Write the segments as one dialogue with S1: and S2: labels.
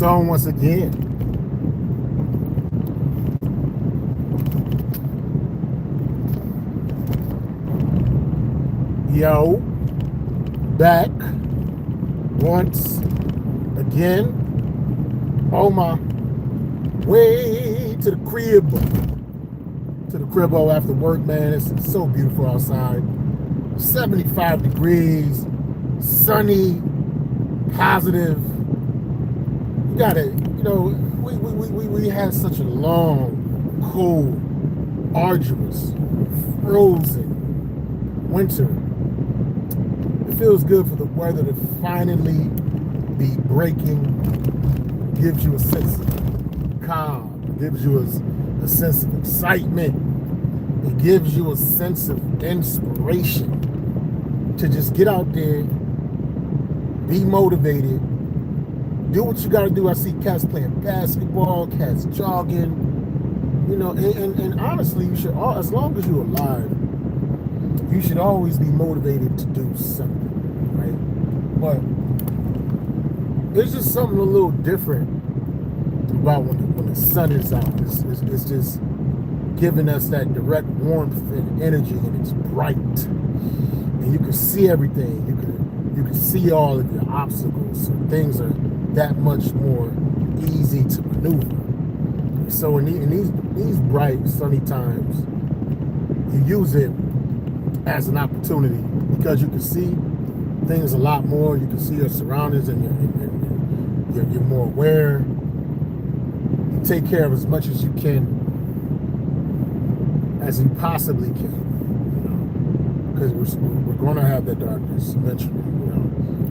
S1: So once again, yo, back once again on my way to the crib. After work, man. It's so beautiful outside. 75 degrees, sunny, positive. You gotta, we had such a long, cold, arduous, frozen winter. It feels good for the weather to finally be breaking. Gives you a sense of calm. It gives you a sense of excitement. It gives you a sense of inspiration to just get out there, be motivated, do what you got to do. I see cats playing basketball, cats jogging, and honestly, you should, as long as you're alive, you should always be motivated to do something, right? But there's just something a little different about when the sun is out. It's just giving us that direct warmth and energy, and it's bright, and you can see everything. You can see all of your obstacles, so things are that much more easy to maneuver. So in these bright, sunny times, you use it as an opportunity because you can see things a lot more. You can see your surroundings, and you're more aware. You take care of as much as you can, as you possibly can, because we're going to have that darkness eventually.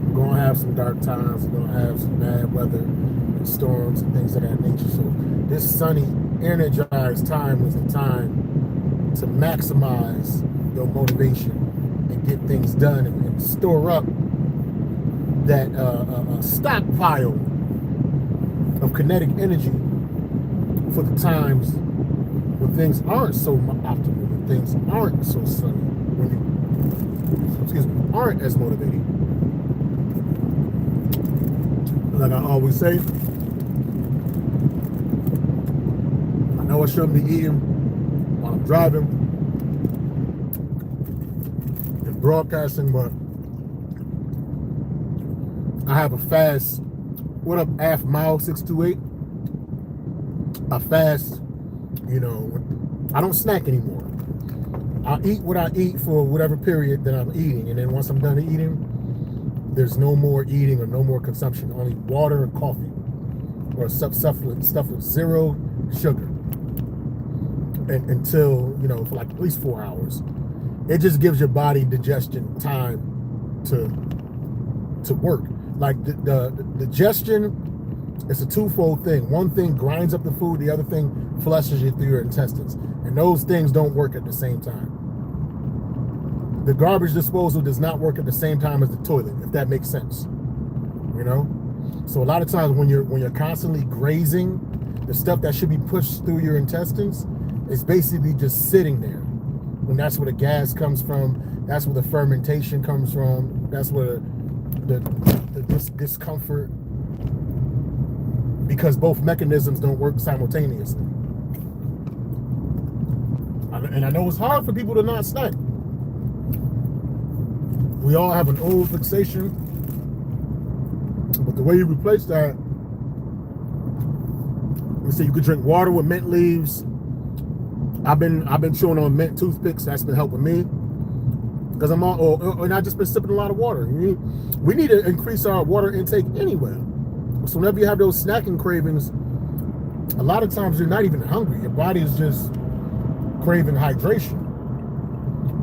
S1: We're going to have some dark times. We're going to have some bad weather and storms and things of that nature. So this sunny, energized time is the time to maximize your motivation and get things done and store up that stockpile of kinetic energy for the times when things aren't so optimal, when things aren't so sunny, when you aren't as motivated. Like I always say, I know I shouldn't be eating while I'm driving and broadcasting, but I have a fast. What up, half mile 628? I fast. I don't snack anymore. I eat what I eat for whatever period that I'm eating, and then once I'm done eating, there's no more eating or no more consumption. Only water and coffee, or stuff with zero sugar, and until for like at least 4 hours. It just gives your body digestion time to work. Like the digestion, it's a twofold thing. One thing grinds up the food, the other thing flushes it through your intestines. And those things don't work at the same time. The garbage disposal does not work at the same time as the toilet, if that makes sense. So a lot of times when you're constantly grazing, the stuff that should be pushed through your intestines is basically just sitting there. And that's where the gas comes from. That's where the fermentation comes from. That's where the discomfort, because both mechanisms don't work simultaneously. And I know it's hard for people to not snack. We all have an old fixation, but the way you replace that, we say you could drink water with mint leaves. I've been chewing on mint toothpicks. That's been helping me because and I've just been sipping a lot of water. We need to increase our water intake anyway. So whenever you have those snacking cravings, a lot of times you're not even hungry. Your body is just craving hydration.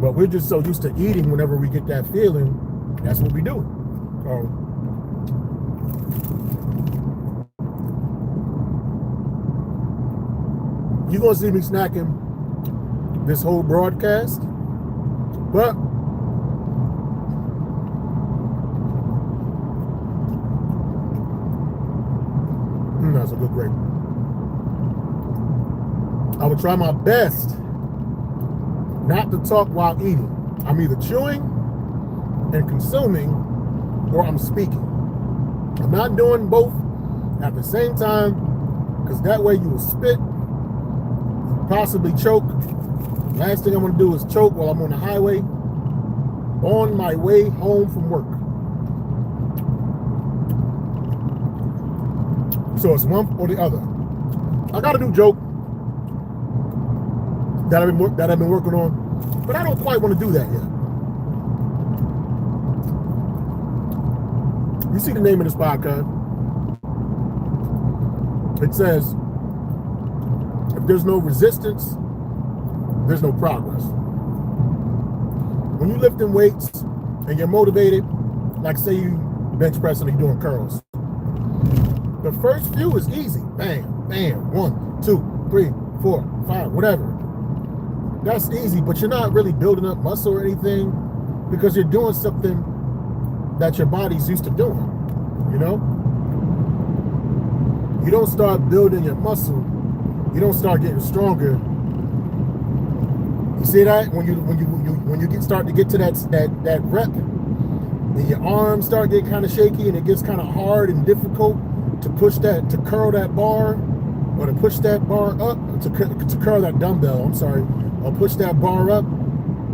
S1: But we're just so used to eating whenever we get that feeling, that's what we do. You're going to see me snacking this whole broadcast, but that's a good grade. I would try my best not to talk while eating. I'm either chewing and consuming, or I'm speaking. I'm not doing both at the same time, because that way you will spit, possibly choke. Last thing I'm going to do is choke while I'm on the highway on my way home from work. So it's one or the other. I got a new joke that I've been working on, but I don't quite want to do that yet. You see the name of this podcast. It says, if there's no resistance, there's no progress. When you're lifting weights and you're motivated, like say you bench pressing and you're doing curls, the first few is easy. Bam, bam, 1, 2, 3, 4, 5, whatever. That's easy, but you're not really building up muscle or anything because you're doing something that your body's used to doing, you know? You don't start building your muscle, you don't start getting stronger. You see that? When you start to get to that rep, and your arms start getting kind of shaky and it gets kind of hard and difficult to curl that bar, or to push that bar up, to curl that dumbbell, I'm sorry, or push that bar up,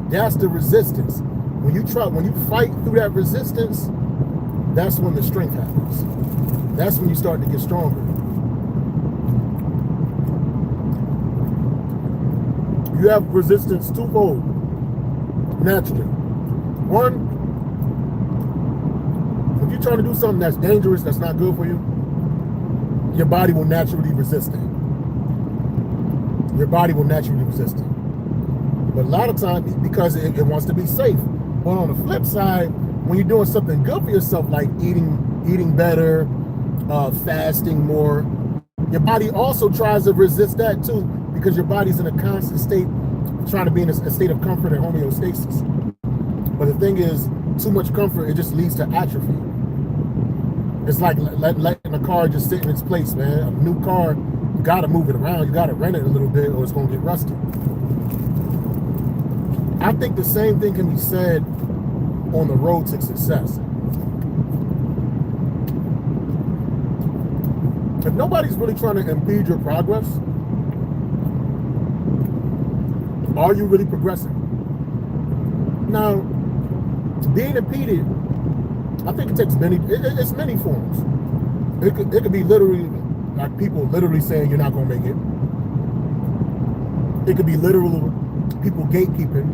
S1: that's the resistance. When you fight through that resistance, that's when the strength happens. That's when you start to get stronger. You have resistance twofold, naturally. One, if you're trying to do something that's dangerous, that's not good for you, your body will naturally resist it. Your body will naturally resist it. But a lot of times, because it wants to be safe. But on the flip side, when you're doing something good for yourself, like eating better, fasting more, your body also tries to resist that too, because your body's in a constant state, trying to be in a state of comfort and homeostasis. But the thing is, too much comfort, it just leads to atrophy. It's like letting a car just sit in its place, man. A new car, you gotta move it around, you gotta rent it a little bit, or it's gonna get rusty. I think the same thing can be said on the road to success. If nobody's really trying to impede your progress, are you really progressing? Now, being impeded, I think it takes it's many forms. It could be literally, like people literally saying you're not gonna make it. It could be literal people gatekeeping,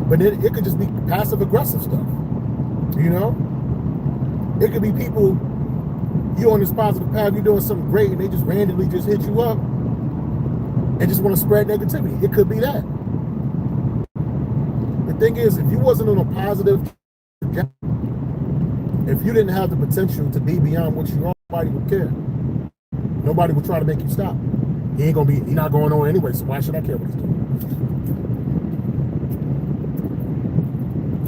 S1: but it could just be passive aggressive stuff, you know? It could be people, you're on this positive path, you're doing something great, and they just randomly just hit you up and just want to spread negativity. It could be that. The thing is, if you wasn't on a positive trajectory, if you didn't have the potential to be beyond what you are, nobody would care. Nobody would try to make you stop. He's not going on anyway, so why should I care what he's doing?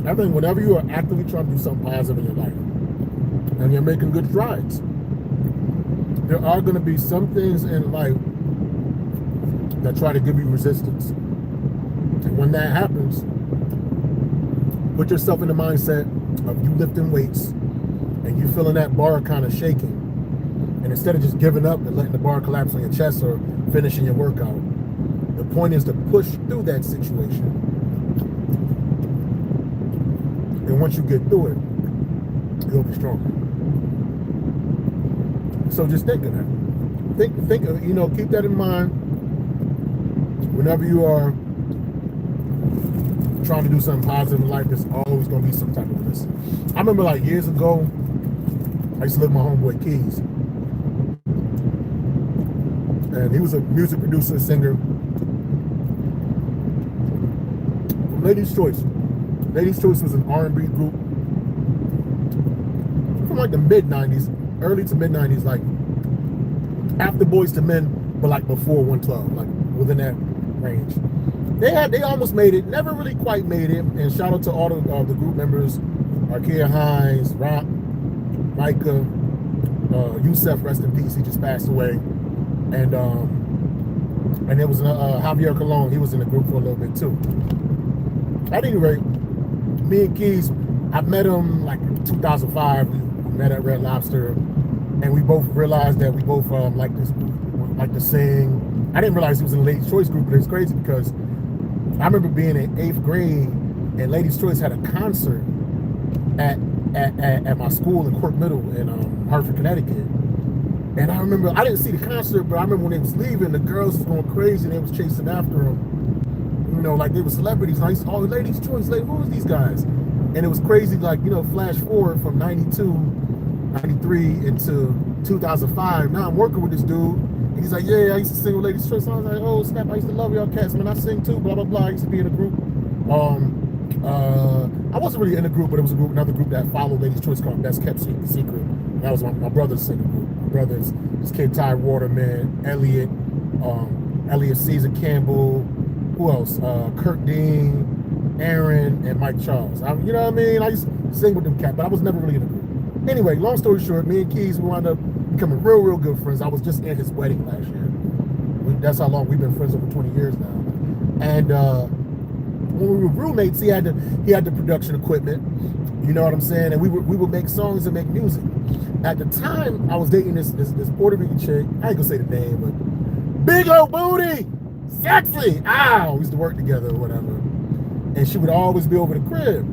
S1: I think whenever you are actively trying to do something positive in your life, and you're making good strides, there are going to be some things in life that try to give you resistance. And when that happens, put yourself in the mindset of you lifting weights and you feeling that bar kind of shaking. And instead of just giving up and letting the bar collapse on your chest or finishing your workout, the point is to push through that situation. And once you get through it, you'll be stronger. So just think of that. Think, keep that in mind whenever you are trying to do something positive in life. There's always going to be some type of risk. I remember like years ago, I used to live with my homeboy Keys, and he was a music producer, singer from Ladies Choice. Ladies Choice was an R&B group from like the mid-90s, early to mid-90s, like after Boys to Men, but like before 112, like within that range. They almost made it, never really quite made it. And shout out to all the group members, Arkia Hines, Rock, Micah, Yusef, rest in peace, he just passed away. And there was Javier Colon, he was in the group for a little bit too. At any rate, me and Keys, I met him like in 2005. We met at Red Lobster. and we both realized that we both like to sing. I didn't realize he was in the Ladies' Choice group, but it's crazy because I remember being in 8th grade and Ladies' Choice had a concert at my school in Quirk Middle in Hartford, Connecticut. And I remember, I didn't see the concert, but I remember when they was leaving, the girls was going crazy and they was chasing after them. You know, like they were celebrities. And I used to, oh, Ladies' Choice, like, who was these guys? And it was crazy, like, you know, flash forward from 92, 93 into 2005. Now I'm working with this dude. And he's like, yeah, I used to sing with Ladies' Choice. So I was like, oh, snap, I used to love y'all cats, man. I sing too, blah, blah, blah. I used to be in a group. I wasn't really in a group, but it was a group, another group that followed Ladies' Choice called Best Kept Secret. That was my brother's singing group. My brother's, this kid Ty Waterman, Elliot Caesar Campbell, who else? Kurt Dean, Aaron, and Mike Charles. You know what I mean? I used to sing with them cats, but I was never really in a group. Anyway, long story short, me and Keys, we wound up becoming real, real good friends. I was just at his wedding last year. That's how long we've been friends, over 20 years now. And when we were roommates, he had the production equipment, you know what I'm saying? And we would make songs and make music. At the time, I was dating this Puerto Rican chick. I ain't gonna say the name, but big old booty, sexy. We used to work together or whatever. And she would always be over the crib.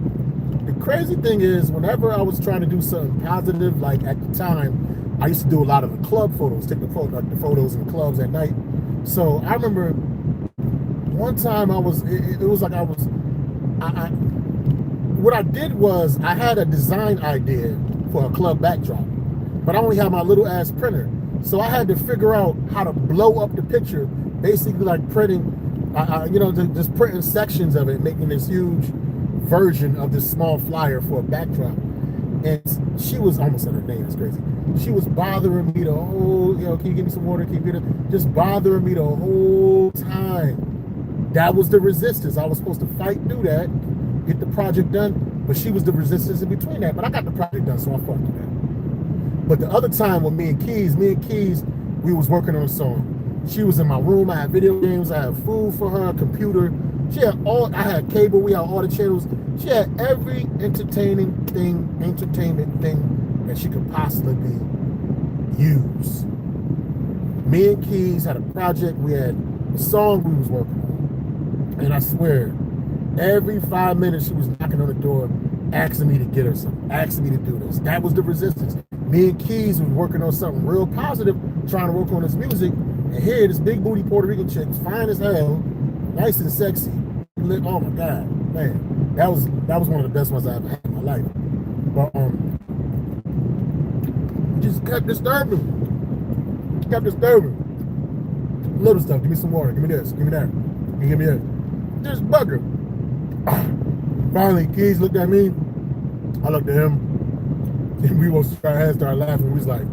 S1: The crazy thing is, whenever I was trying to do something positive, like at the time, I used to do a lot of the club photos, take the photos in the clubs at night. So I remember one time what I did was I had a design idea for a club backdrop, but I only had my little ass printer. So I had to figure out how to blow up the picture, basically like printing, just printing sections of it, making this huge version of this small flyer for a backdrop. And she was almost at her name, that's crazy. She was bothering me the whole, can you give me some water? Can you get it? Just bothering me the whole time. That was the resistance. I was supposed to fight through that, get the project done, but she was the resistance in between that. But I got the project done, so I fucked with that. But the other time with me and Keys, we was working on a song. She was in my room. I had video games. I had food for her, a computer. I had cable. We had all the channels. She had every entertainment thing that she could possibly use. Me and Keys had a project. We had a song we was working on. And I swear, every 5 minutes she was knocking on the door, asking me to get her something, asking me to do this. That was the resistance. Me and Keys was working on something real positive, trying to work on this music. And here, this big booty Puerto Rican chick, fine as hell, nice and sexy. Oh my God, man, that was one of the best ones I ever had in my life. But just kept disturbing. Little stuff. Give me some water. Give me this. Give me that. Give me that. This bugger. Finally, Keys looked at me. I looked at him. And we both started laughing. We was like,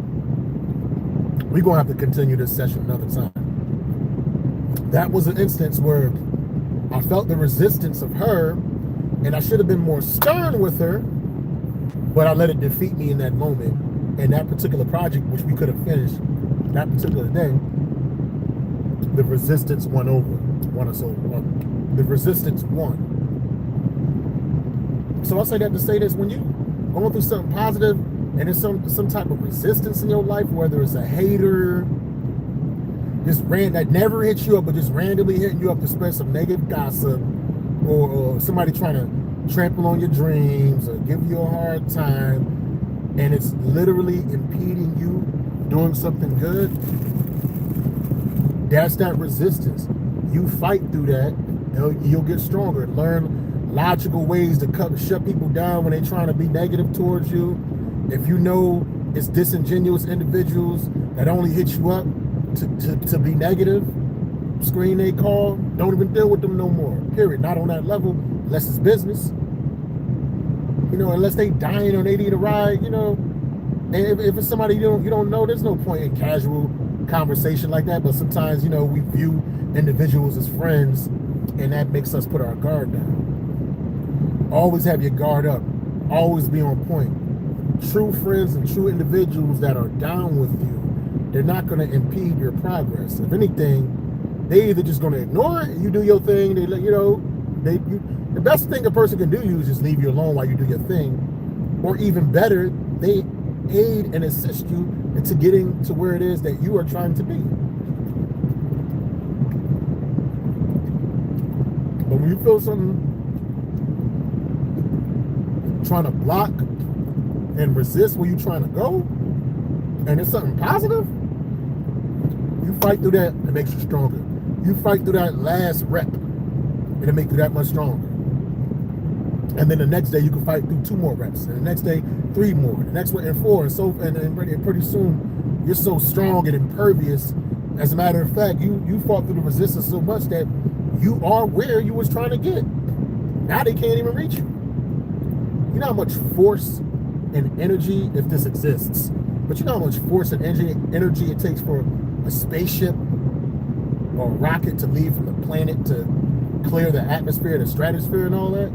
S1: we're going to have to continue this session another time. That was an instance where I felt the resistance of her, and I should have been more stern with her, but I let it defeat me in that moment. And that particular project, which we could have finished that particular day, the resistance won us over. The resistance won. So I say that to say this: when you going through something positive and there's some type of resistance in your life, whether it's a hater, that never hits you up, but just randomly hitting you up to spread some negative gossip, or somebody trying to trample on your dreams or give you a hard time, and it's literally impeding you doing something good, that's that resistance. You fight through that, and you'll get stronger. Learn logical ways to shut people down when they're trying to be negative towards you. If you know it's disingenuous individuals that only hit you up to be negative, screen they call, don't even deal with them no more. Period. Not on that level, unless it's business. Unless they dying or they need a ride, And if it's somebody you don't know, there's no point in casual conversation like that. But sometimes, we view individuals as friends, and that makes us put our guard down. Always have your guard up. Always be on point. True friends and true individuals that are down with you, they're not going to impede your progress. If anything, they either just going to ignore it, you do your thing. They let the best thing a person can do is just leave you alone while you do your thing. Or even better, aid and assist you into getting to where it is that you are trying to be. But when you feel something trying to block and resist where you're trying to go, and it's something positive, you fight through that, it makes you stronger. You fight through that last rep, and it makes you that much stronger. And then the next day you can fight through 2 more reps, and the next day 3 more, the next one and 4, and pretty soon you're so strong and impervious. As a matter of fact, you fought through the resistance so much that you are where you was trying to get. Now they can't even reach you. You know how much force and energy, if this exists, but you know how much force and energy it takes for a spaceship or a rocket to leave from the planet to clear the atmosphere, the stratosphere, and all that.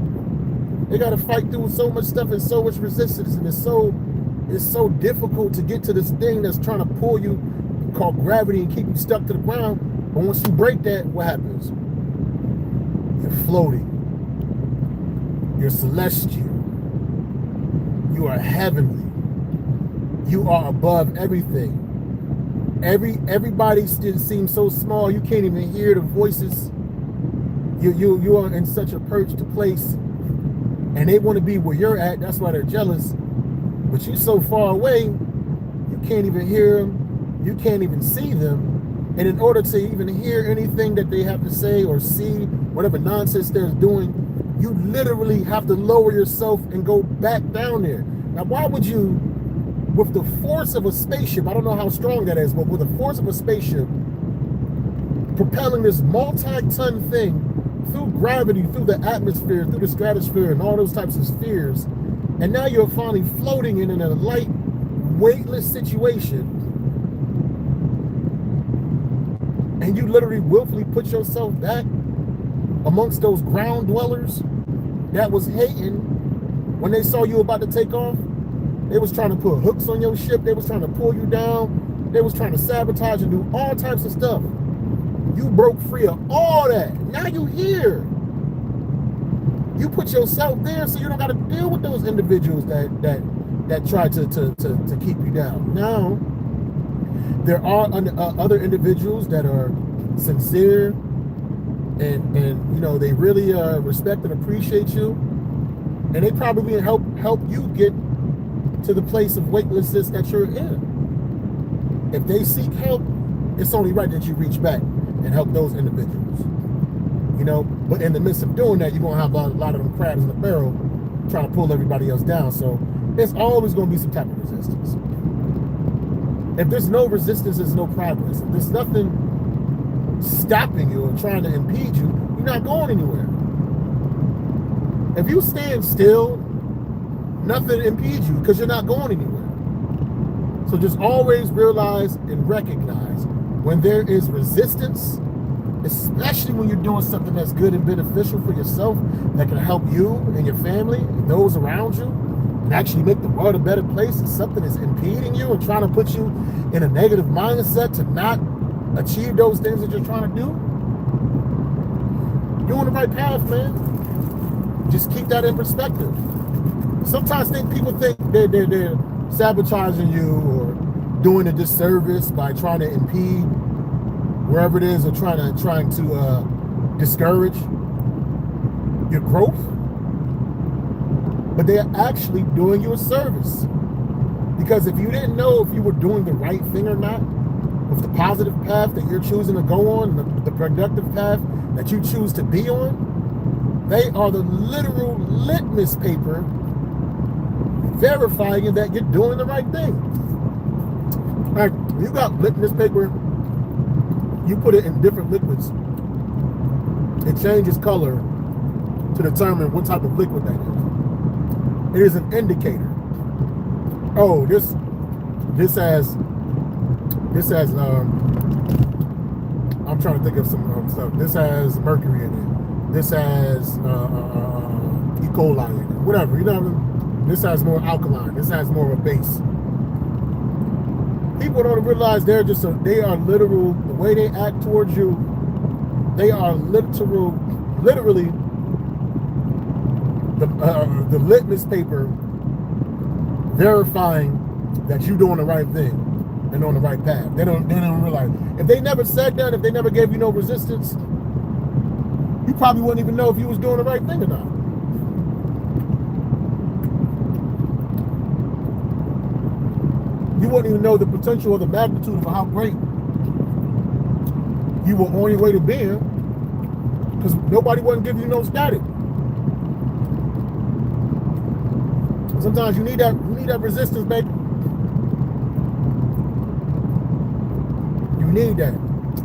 S1: They got to fight through so much stuff and so much resistance, and it's so difficult to get to this thing that's trying to pull you, called gravity, and keep you stuck to the ground. But once you break that, what happens? You're floating. You're celestial. You are heavenly. You are above everything. Everybody still seems so small. You can't even hear the voices. You are in such a perched place, and they want to be where you're at. That's why they're jealous. But you're so far away, you can't even hear them. You can't even see them. And in order to even hear anything that they have to say or see whatever nonsense they're doing, you literally have to lower yourself and go back down there. Now, why would you, with the force of a spaceship, I don't know how strong that is, but with the force of a spaceship, propelling this multi-ton thing through gravity, through the atmosphere, through the stratosphere, and all those types of spheres, and now you're finally floating in a light, weightless situation, and you literally willfully put yourself back amongst those ground dwellers that was hating when they saw you about to take off. They was trying to put hooks on your ship. They was trying to pull you down. They was trying to sabotage and do all types of stuff. You broke free of all that. Now you here. You put yourself there so you don't got to deal with those individuals that try to keep you down. Now, there are other individuals that are sincere and you know, they really respect and appreciate you, and they probably help you get to the place of weightlessness that you're in. If they seek help, it's only right that you reach back and help those individuals. You know, but in the midst of doing that, you're gonna have a lot of them crabs in the barrel trying to pull everybody else down. So there's always gonna be some type of resistance. If there's no resistance, there's no progress. If there's nothing stopping you or trying to impede you, you're not going anywhere. If you stand still, nothing impedes you because you're not going anywhere. So just always realize and recognize when there is resistance, especially when you're doing something that's good and beneficial for yourself, that can help you and your family and those around you, and actually make the world a better place, and something is impeding you and trying to put you in a negative mindset to not achieve those things that you're trying to do, you're on the right path, man. Just keep that in perspective. Sometimes people think they're sabotaging you or doing a disservice by trying to impede wherever it is, or trying to discourage your growth. But they're actually doing you a service. Because if you didn't know if you were doing the right thing or not, with the positive path that you're choosing to go on, the productive path that you choose to be on, they are the literal litmus paper verifying that you're doing the right thing. All right, you got litmus paper, you put it in different liquids, it changes color to determine what type of liquid that is. It is an indicator. Oh, this has I'm trying to think of some stuff. This has mercury in it. This has E. coli in it. Whatever, you know what I mean? This has more alkaline. This has more of a base. People don't realize they are literal, the way they act towards you, they are literally the litmus paper verifying that you're doing the right thing and on the right path. They don't realize. If they never said that, if they never gave you no resistance, you probably wouldn't even know if you was doing the right thing or not. You wouldn't even know the potential or the magnitude of how great you were on your way to being, because nobody wouldn't give you no static. Sometimes you need that resistance, baby. You need that.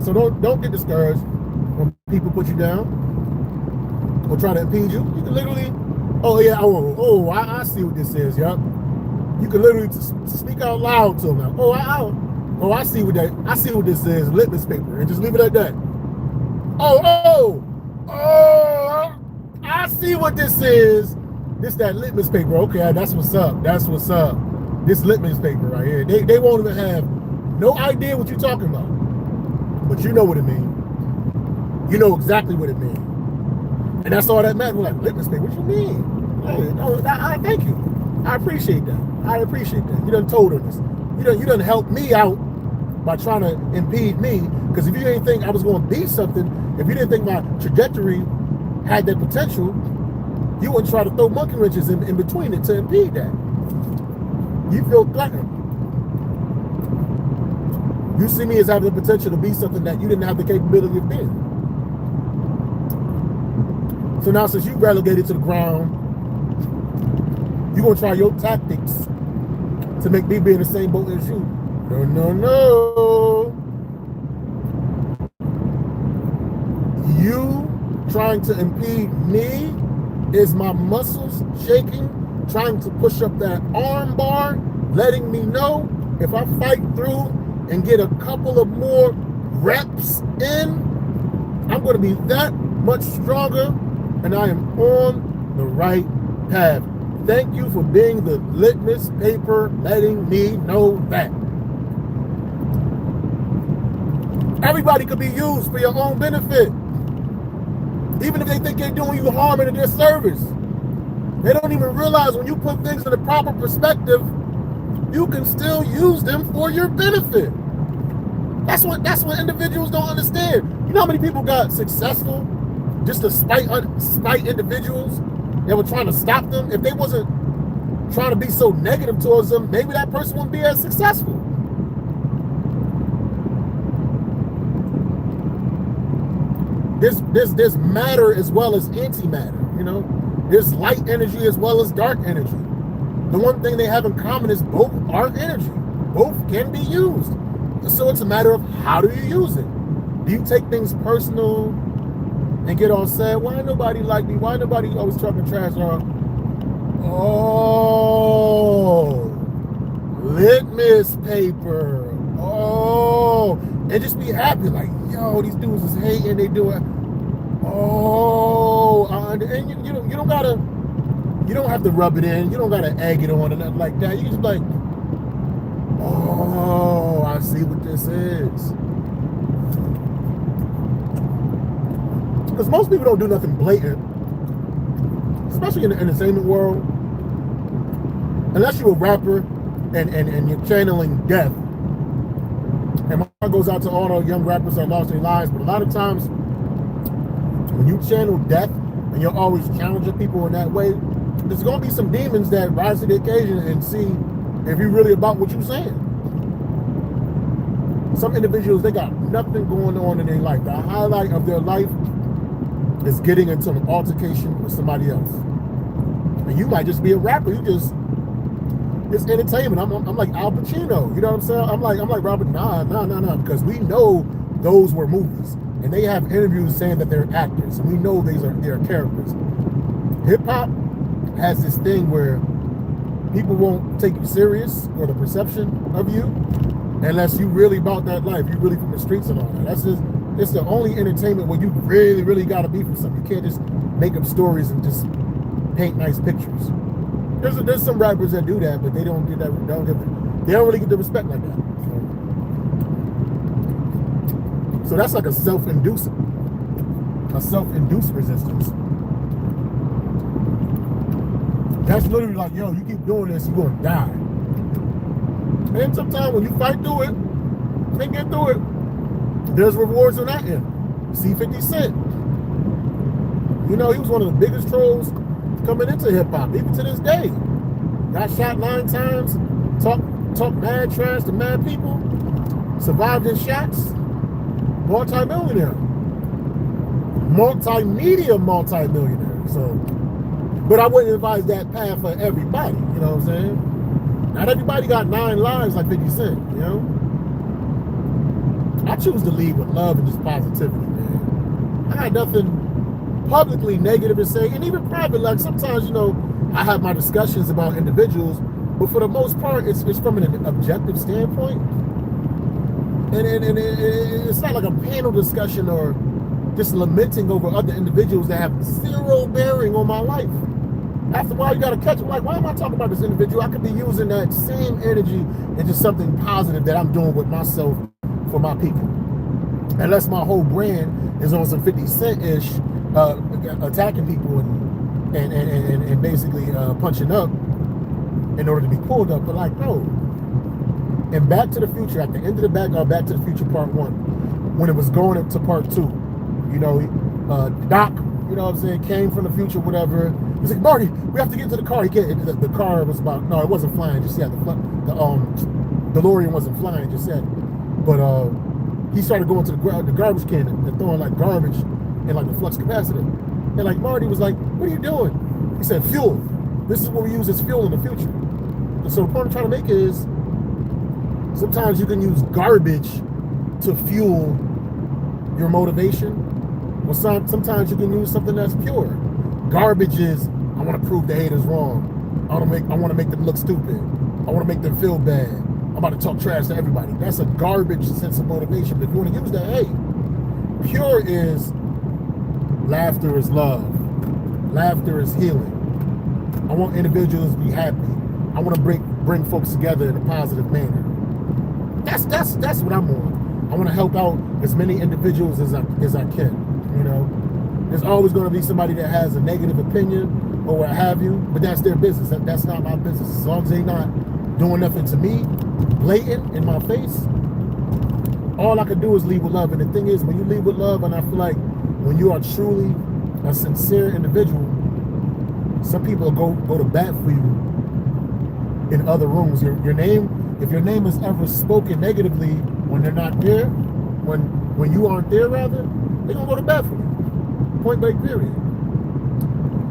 S1: So don't get discouraged when people put you down or try to impede you. You can literally, I see what this is, yup. You can literally speak out loud to them now. I see what this is, litmus paper, and just leave it at that. I see what this is. This that litmus paper. Okay, that's what's up. That's what's up. This litmus paper right here. They won't even have no idea what you're talking about. But you know what it means. You know exactly what it means. And that's all that matters. We're like, litmus paper, what you mean? I thank you. I appreciate that. You done told her this. You done helped me out by trying to impede me. Because if you didn't think I was going to be something, if you didn't think my trajectory had that potential, you wouldn't try to throw monkey wrenches in between it to impede that. You feel threatened. You see me as having the potential to be something that you didn't have the capability of being. So now since you relegated to the ground, you're going to try your tactics to make me be in the same boat as you. No. You trying to impede me is my muscles shaking, trying to push up that arm bar, letting me know if I fight through and get a couple of more reps in, I'm going to be that much stronger, and I am on the right path. Thank you for being the litmus paper, letting me know that. Everybody could be used for your own benefit. Even if they think they're doing you harm and a disservice. They don't even realize when you put things in the proper perspective, you can still use them for your benefit. That's what individuals don't understand. You know how many people got successful just to spite individuals that were trying to stop them? If they wasn't trying to be so negative towards them, maybe that person wouldn't be as successful. There's matter as well as antimatter, you know? There's light energy as well as dark energy. The one thing they have in common is both are energy. Both can be used. So it's a matter of how do you use it? Do you take things personal and get all sad? Why nobody like me? Why nobody always talking trash? Litmus paper. And just be happy, like, yo, these dudes is hating, they do it. And you don't have to rub it in, you don't gotta egg it on and nothing like that. You just like, I see what this is. Because most people don't do nothing blatant, especially in the entertainment world, unless you're a rapper and you're channeling death. And my heart goes out to all the young rappers that lost their lives. But a lot of times, when you channel death and you're always challenging people in that way, there's going to be some demons that rise to the occasion and see if you're really about what you're saying. Some individuals, they got nothing going on in their life. The highlight of their life is getting into an altercation with somebody else. And you might just be a rapper. It's entertainment. I'm like Al Pacino. You know what I'm saying? I'm like Robert. Nah. Because we know those were movies, and they have interviews saying that they're actors, and we know they're characters. Hip hop has this thing where people won't take you serious or the perception of you unless you really about that life. You really from the streets and all that. It's the only entertainment where you really got to be from something. You can't just make up stories and just paint nice pictures. There's some rappers that do that, but they don't get that. They don't really get the respect like that. So that's like a self-induced resistance. That's literally like, yo, you keep doing this, you're gonna die. And sometimes when you fight through it and get through it, there's rewards on that end. See 50 Cent. You know, he was one of the biggest trolls coming into hip-hop, even to this day. Got shot 9 times, talk mad trash to mad people, survived his shots, multi-millionaire. Multi-millionaire. So, but I wouldn't advise that path for everybody, you know what I'm saying? Not everybody got 9 lives like 50 Cent, you know? I choose to lead with love and just positivity, man. I got nothing publicly negative to say, and even private, like sometimes, you know, I have my discussions about individuals, but for the most part, it's from an objective standpoint. And it's not like a panel discussion or just lamenting over other individuals that have 0 bearing on my life. After a while, you got to catch it. Like, why am I talking about this individual? I could be using that same energy into something positive that I'm doing with myself for my people. Unless my whole brand is on some 50 Cent-ish, attacking people and basically punching up in order to be pulled up. But like, no. And Back to the Future, at the end of the Back to the Future Part 1, when it was going into Part 2, you know, Doc, you know what I'm saying, came from the future, whatever. He's like, Marty, we have to get into the car. He can't. The car was about, no, it wasn't flying just yet. The DeLorean wasn't flying just yet. But he started going to the garbage can and throwing like garbage in like the flux capacitor. And like Marty was like, what are you doing? He said, fuel. This is what we use as fuel in the future. And so the point I'm trying to make is sometimes you can use garbage to fuel your motivation. Well, sometimes you can use something that's pure. Garbage is, I want to prove the haters wrong. I want to make them look stupid. I want to make them feel bad. I'm about to talk trash to everybody. That's a garbage sense of motivation. But if you want to use that, hey, pure is laughter is love. Laughter is healing. I want individuals to be happy. I want to bring folks together in a positive manner. That's what I'm on. I want to help out as many individuals as I can. You know, there's always going to be somebody that has a negative opinion or what have you, but that's their business. That's not my business. As long as they're not doing nothing to me, blatant in my face, all I can do is lead with love. And the thing is, when you lead with love, and I feel like when you are truly a sincere individual, some people go to bat for you in other rooms. Your name, if your name is ever spoken negatively when they're not there, when you aren't there rather, they're gonna go to bat for you. Point blank period.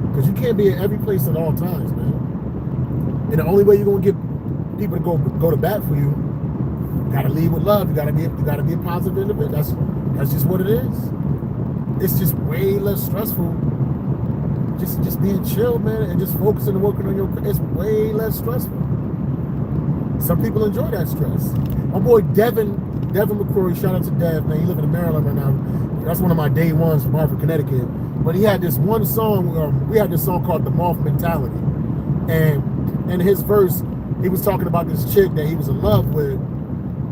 S1: Because you can't be at every place at all times, man. And the only way you're gonna get people to go to bat for you, you gotta lead with love. You gotta be a positive individual. That's just what it is. It's just way less stressful. Just being chill, man, and just focusing and working on it's way less stressful. Some people enjoy that stress. My boy Devin McCrory, shout out to Dev, man. He live in Maryland right now. That's one of my day ones from Hartford, Connecticut. But he had this one song, we had this song called The Moth Mentality. And in his verse, he was talking about this chick that he was in love with,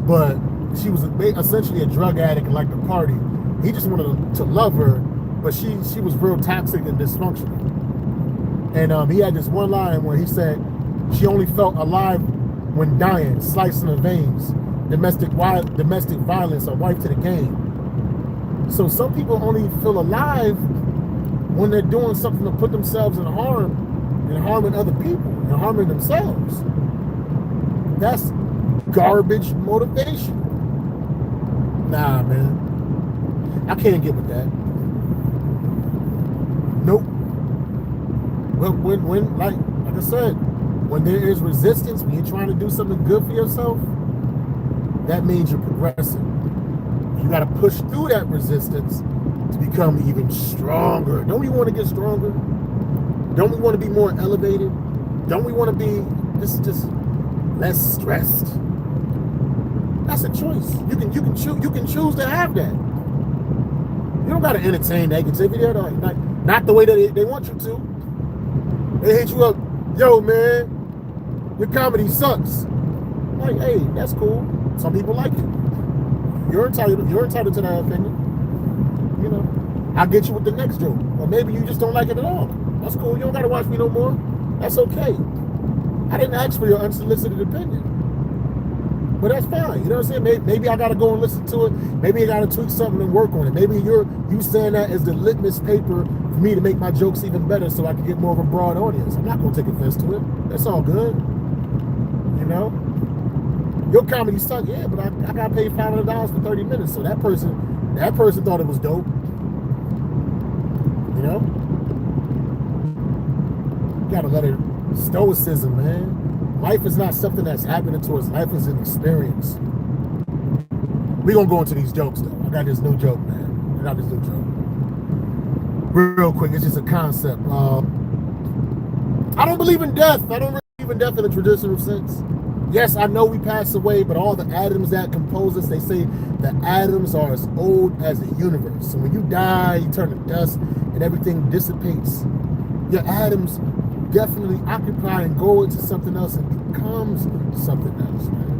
S1: but she was essentially a drug addict and liked to party. He just wanted to love her, but she was real toxic and dysfunctional. And he had this one line where he said she only felt alive when dying, slicing her veins, domestic violence, a wife to the game. So some people only feel alive when they're doing something to put themselves in harm and harming other people and harming themselves. That's garbage motivation. Nah, man. I can't get with that. Nope. When like I said, when there is resistance, when you're trying to do something good for yourself, that means you're progressing. You got to push through that resistance to become even stronger. Don't we want to get stronger? Don't we want to be more elevated? Don't we want to be just less stressed? That's a choice. You can choose to have that. You don't got to entertain negativity. Not the way that they want you to. They hit you up, yo, man, your comedy sucks. Like, hey, that's cool. Some people like it. You're entitled to that opinion. You know, I'll get you with the next joke. Or maybe you just don't like it at all. That's cool. You don't got to watch me no more. That's okay. I didn't ask for your unsolicited opinion. But that's fine. You know what I'm saying? Maybe I got to go and listen to it. Maybe I got to tweak something and work on it. Maybe you saying that as the litmus paper for me to make my jokes even better so I can get more of a broad audience. I'm not going to take offense to it. That's all good. You know? Your comedy suck, yeah, but I got paid $500 for 30 minutes. So that person thought it was dope. You know? You got to let it, stoicism, man. Life is not something that's happening to us. Life is an experience. We're going to go into these jokes, though. I got this new joke, man. Real quick, it's just a concept. I don't believe in death. I don't believe in death in a traditional sense. Yes, I know we pass away, but all the atoms that compose us, they say the atoms are as old as the universe. So when you die, you turn to dust, and everything dissipates. Your atoms definitely occupy and go into something else and becomes something else, man.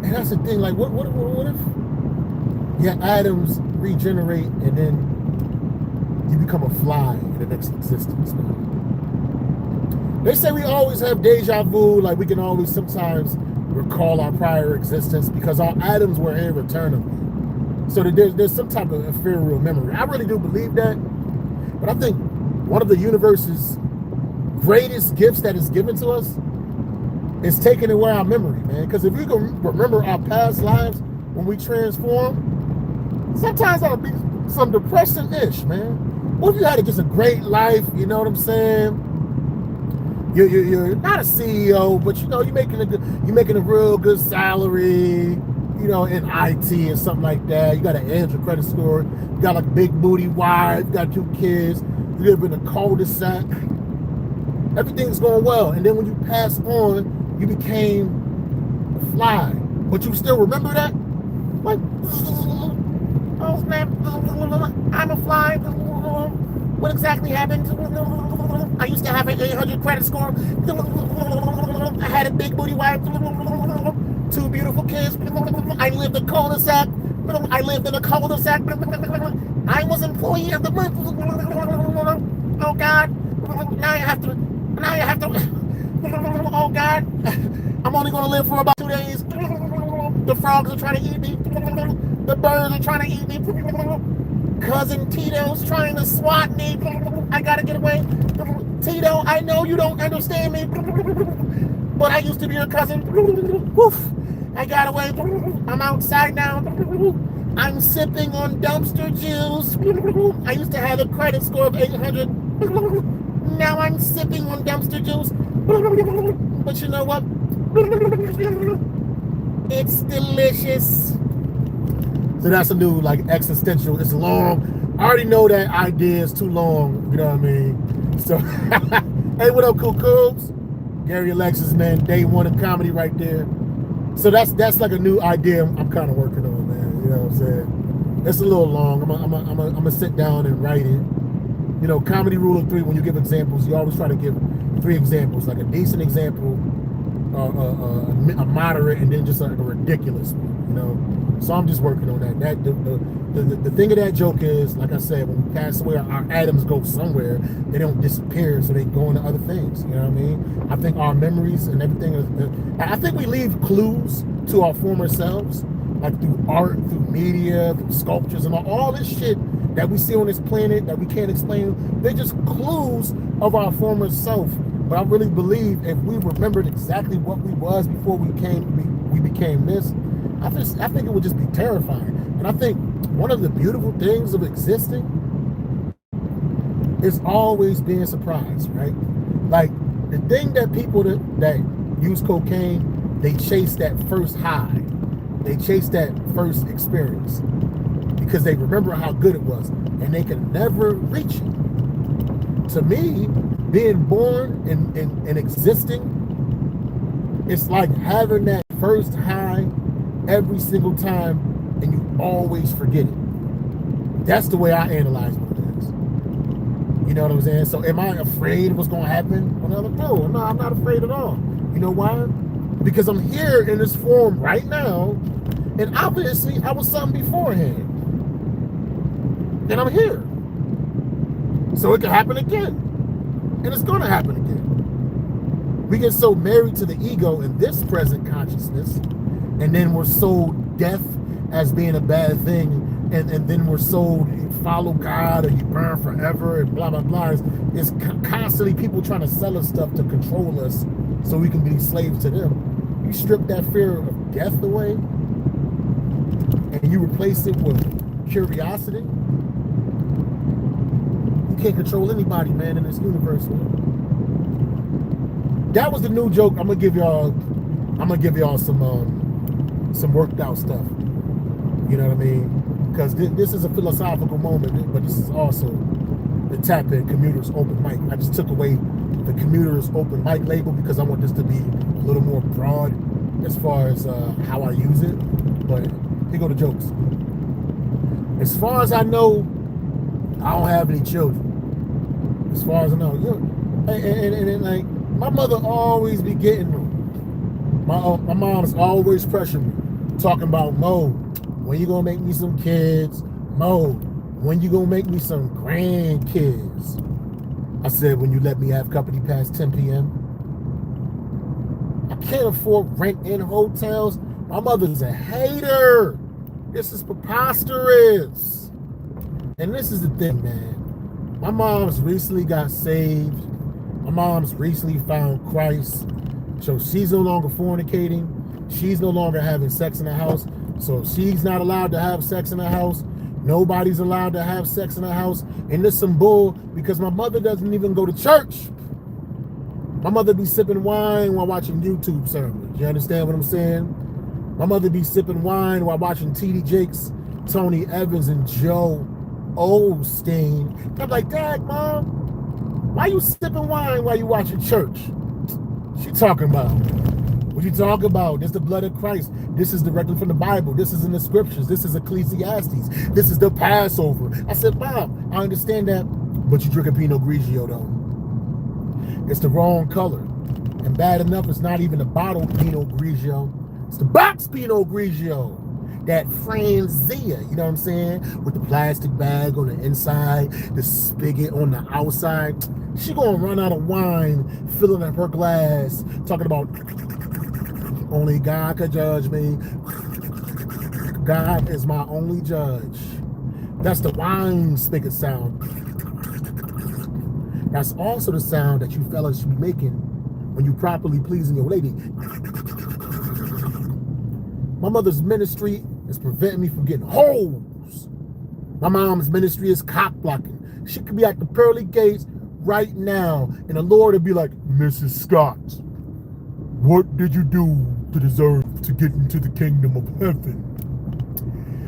S1: And that's the thing, like what if your atoms regenerate and then you become a fly in the next existence, man? They say we always have deja vu, like we can always sometimes recall our prior existence because our atoms were here eternally. So there's some type of ethereal memory. I really do believe that. But I think one of the universe's greatest gifts that is given to us is taking away our memory, man. Because if we can remember our past lives when we transform, sometimes that'll be some depression-ish, man. What if you had just a great life, you know what I'm saying? You're not a CEO, but you know you're making a real good salary, you know, in IT and something like that. You got an Android credit score, you got like a big booty wife, you got 2 kids, you live in a cul-de-sac. Everything's going well, and then when you pass on, you became a fly, but you still remember that? Like, oh snap, I'm a fly. What exactly happened? I used to have an 800 credit score. I had a big booty wife. 2 beautiful kids. I lived in a cul-de-sac. I was employee of the month. Oh God. Now you have to. Oh God. I'm only gonna live for about 2 days. The frogs are trying to eat me. The birds are trying to eat me. Cousin Tito's trying to swat me. I gotta get away. Tito, I know you don't understand me, but I used to be your cousin. Woof. I got away. I'm outside now. I'm sipping on dumpster juice. I used to have a credit score of 800. Now I'm sipping on dumpster juice. But you know what? It's delicious. So that's a new, like, existential. It's long. I already know that idea is too long. You know what I mean? So, hey, what up, cool cubes? Gary Alexis, man. Day 1 of comedy right there. So that's like a new idea I'm kind of working on, man. You know what I'm saying? It's a little long. I'm gonna sit down and write it. You know, comedy rule of 3. When you give examples, you always try to give 3 examples, like a decent example, a moderate, and then just like a ridiculous one. You know. So I'm just working on that. The thing of that joke is, like I said, when we pass away, our atoms go somewhere. They don't disappear, so they go into other things. You know what I mean? I think our memories and everything I think we leave clues to our former selves, like through art, through media, through sculptures, and all this shit that we see on this planet that we can't explain. They're just clues of our former self. But I really believe if we remembered exactly what we was before we became this, I think it would just be terrifying. And I think one of the beautiful things of existing is always being surprised, right? Like, the thing that people that use cocaine, they chase that first high. They chase that first experience because they remember how good it was, and they can never reach it. To me, being born and existing, it's like having that first high every single time, and you always forget it. That's the way I analyze what it is. You know what I'm saying? So am I afraid of what's going to happen? No, I'm not afraid at all. You know why? Because I'm here in this form right now, and obviously I was something beforehand. And I'm here. So it can happen again. And it's going to happen again. We get so married to the ego in this present consciousness, and then we're sold death as being a bad thing, and then we're sold you follow God or you burn forever and blah, blah, blah. It's constantly people trying to sell us stuff to control us so we can be slaves to them. You strip that fear of death away and you replace it with curiosity. You can't control anybody, man, in this universe, man. That was the new joke. I'm gonna give y'all some worked out stuff. You know what I mean? Because this is a philosophical moment, but this is also the Tap In Commuters Open Mic. I just took away the Commuters Open Mic label because I want this to be a little more broad as far as how I use it. But here go the jokes. As far as I know, I don't have any children. As far as I know, and like my mother always be getting me. My mom's always pressuring me, talking about Mo, when you gonna make me some kids? Mo, when you gonna make me some grandkids? I said, when you let me have company past 10 p.m. I can't afford rent in hotels. My mother's a hater. This is preposterous. And this is the thing, man. My mom's recently got saved. My mom's recently found Christ. So she's no longer fornicating. She's no longer having sex in the house. So she's not allowed to have sex in the house. Nobody's allowed to have sex in the house. And there's some bull because my mother doesn't even go to church. My mother be sipping wine while watching YouTube sermons. You understand what I'm saying? My mother be sipping wine while watching T.D. Jakes, Tony Evans, and Joe Osteen. I'm like, Dad, Mom, why you sipping wine while you watching church? She talking about, what you talking about? This is the blood of Christ. This is directly from the Bible. This is in the scriptures. This is Ecclesiastes. This is the Passover. I said, Mom, I understand that, but you drink a Pinot Grigio though. It's the wrong color. And bad enough, it's not even the bottle Pinot Grigio. It's the box Pinot Grigio. That Franzia, you know what I'm saying? With the plastic bag on the inside, the spigot on the outside. She gonna run out of wine, filling up her glass, talking about only God could judge me. God is my only judge. That's the wine spigot sound. That's also the sound that you fellas should be making when you properly pleasing your lady. My mother's ministry is preventing me from getting hoes. My mom's ministry is cock blocking. She could be at the pearly gates right now, and the Lord would be like, Mrs. Scott, what did you do to deserve to get into the kingdom of heaven?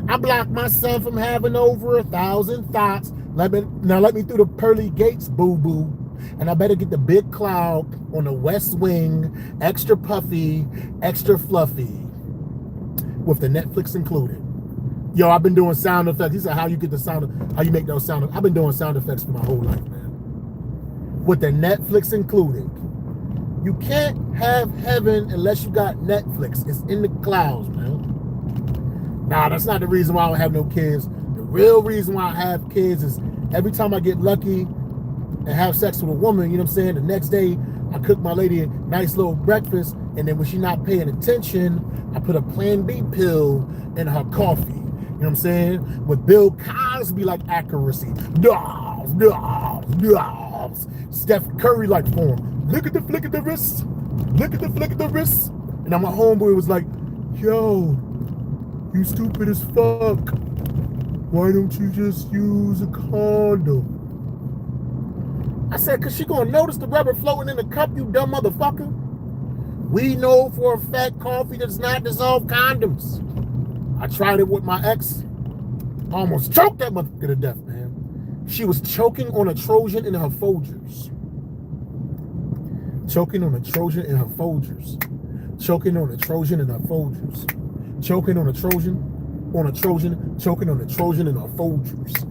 S1: I blocked my son from having over 1,000 thoughts. Let me through the pearly gates, boo-boo. And I better get the big cloud on the west wing, extra puffy, extra fluffy, with the Netflix included. Yo, I've been doing sound effects. He said, how you get the sound, how you make those sound effects? I've been doing sound effects for my whole life, man. With the Netflix included. You can't have heaven unless you got Netflix. It's in the clouds, man. Nah, that's not the reason why I don't have no kids. The real reason why I have kids is every time I get lucky and have sex with a woman, you know what I'm saying? The next day, I cook my lady a nice little breakfast, and then when she's not paying attention, I put a Plan B pill in her coffee. You know what I'm saying? With Bill Cosby like accuracy. Dogs. Steph Curry like form. Look at the flick of the wrist. Look at the flick of the wrist. And now my homeboy was like, yo, you stupid as fuck. Why don't you just use a condom? I said, because she going to notice the rubber floating in the cup, you dumb motherfucker. We know for a fact coffee does not dissolve condoms. I tried it with my ex. I almost choked that motherfucker to death, man. She was choking on a Trojan in her Folgers. Choking on a Trojan in her Folgers. Choking on a Trojan in her Folgers. Choking on a Trojan, choking on a Trojan in her Folgers.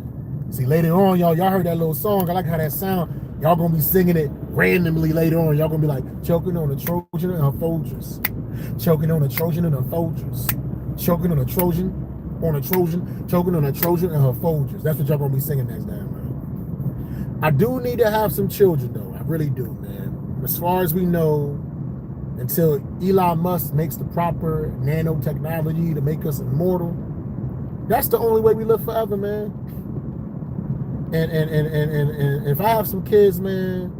S1: See, later on, y'all heard that little song. I like how that sound. Y'all gonna be singing it randomly later on. Y'all gonna be like, choking on a Trojan in her Folgers. Choking on a Trojan in her Folgers. Choking on a Trojan, choking on a Trojan in her Folgers. That's what y'all gonna be singing next time, man. I do need to have some children, though. I really do, man. as far as we know, until Elon Musk makes the proper nanotechnology to make us immortal, that's the only way we live forever, man. And if I have some kids, man,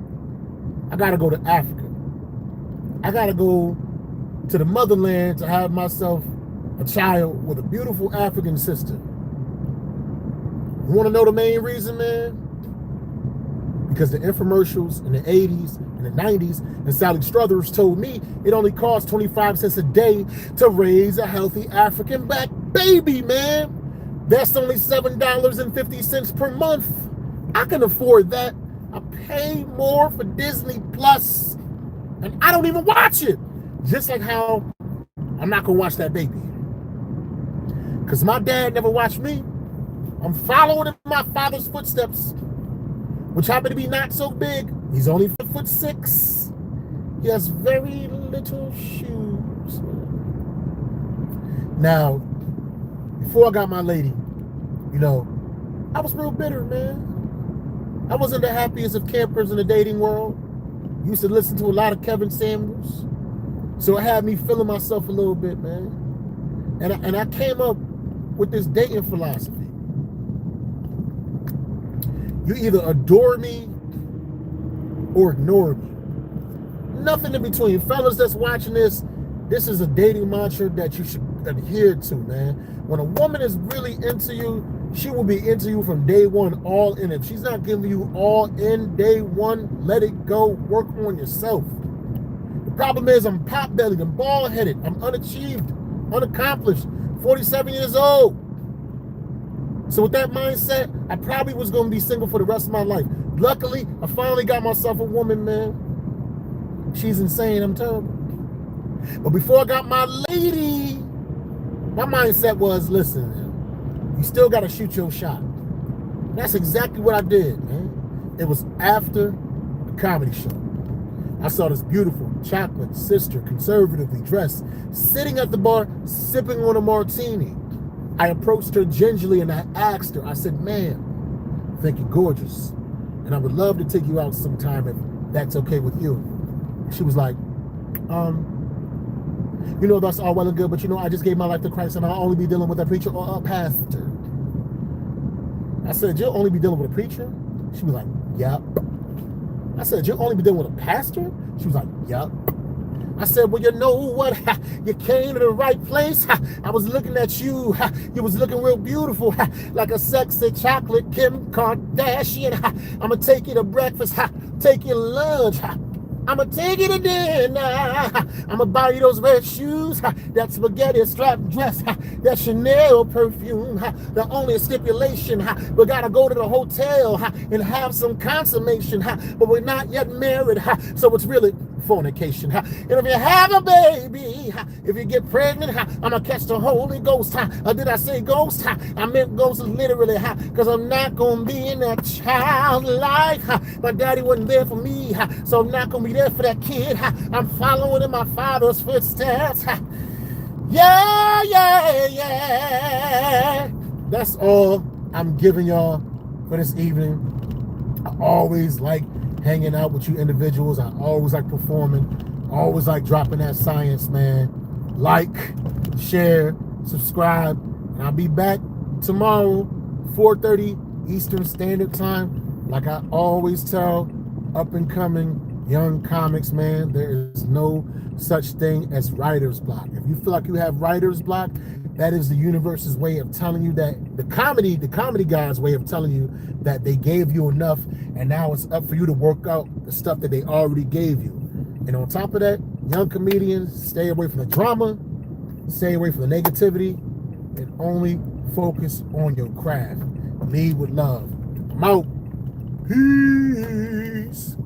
S1: I gotta go to Africa. I gotta go to the motherland to have myself a child with a beautiful African sister. You wanna know the main reason, man? Because the infomercials in the 80s and the 90s, and Sally Struthers told me it only costs 25 cents a day to raise a healthy African black baby, man. That's only $7.50 per month. I can afford that. I pay more for Disney Plus, and I don't even watch it. Just like how I'm not gonna watch that baby, because my dad never watched me. I'm following in my father's footsteps, which happen to be not so big. He's only 5'6". He has very little shoes. Now, before I got my lady, you know, I was real bitter, man. I wasn't the happiest of campers in the dating world. Used to listen to a lot of Kevin Samuels. So it had me feeling myself a little bit, man. And I came up with this dating philosophy. You either adore me or ignore me. Nothing in between. Fellas that's watching this, this is a dating mantra that you should adhere to, man. When a woman is really into you, she will be into you from day one, all in. If she's not giving you all in day one, let it go. Work on yourself. The problem is I'm pot-bellied, I'm bald-headed, I'm unachieved, unaccomplished, 47 years old. So with that mindset, I probably was going to be single for the rest of my life. Luckily, I finally got myself a woman, man. She's insane, I'm terrible. But before I got my lady, my mindset was, listen, you still got to shoot your shot. That's exactly what I did, man. It was after the comedy show. I saw this beautiful chocolate sister, conservatively dressed, sitting at the bar, sipping on a martini. I approached her gingerly and I asked her, I said, ma'am, I think you're gorgeous, and I would love to take you out sometime if that's okay with you. She was like, you know, that's all well and good, but you know, I just gave my life to Christ and I'll only be dealing with a preacher or a pastor. I said, you'll only be dealing with a preacher? She was like, yep. I said, you'll only be dealing with a pastor? She was like, yep. I said, well, you know what? You came to the right place. I was looking at you. You was looking real beautiful, like a sexy chocolate Kim Kardashian. I'm going to take you to breakfast, take you to lunch. I'm going to take you to dinner. I'm going to buy you those red shoes, that spaghetti strap dress, that Chanel perfume. The only stipulation, we got to go to the hotel and have some consummation, but we're not yet married, so it's really fornication. And if you have a baby, if you get pregnant, I'm going to catch the Holy Ghost. Or did I say ghost? I meant ghost literally, because I'm not going to be in that child life. My daddy wasn't there for me, so I'm not going to be there for that kid. I'm following in my father's footsteps. Yeah, yeah, yeah. That's all I'm giving y'all for this evening. I always like hanging out with you individuals. I always like performing. I always like dropping that science, man. Like, share, subscribe, and I'll be back tomorrow, 4:30 Eastern Standard Time. Like I always tell up and coming young comics, man, there is no such thing as writer's block. If you feel like you have writer's block, that is the universe's way of telling you that the comedy guys' way of telling you that they gave you enough, and now it's up for you to work out the stuff that they already gave you. And on top of that, young comedians, stay away from the drama, stay away from the negativity, and only focus on your craft. Lead with love. I'm out. Peace.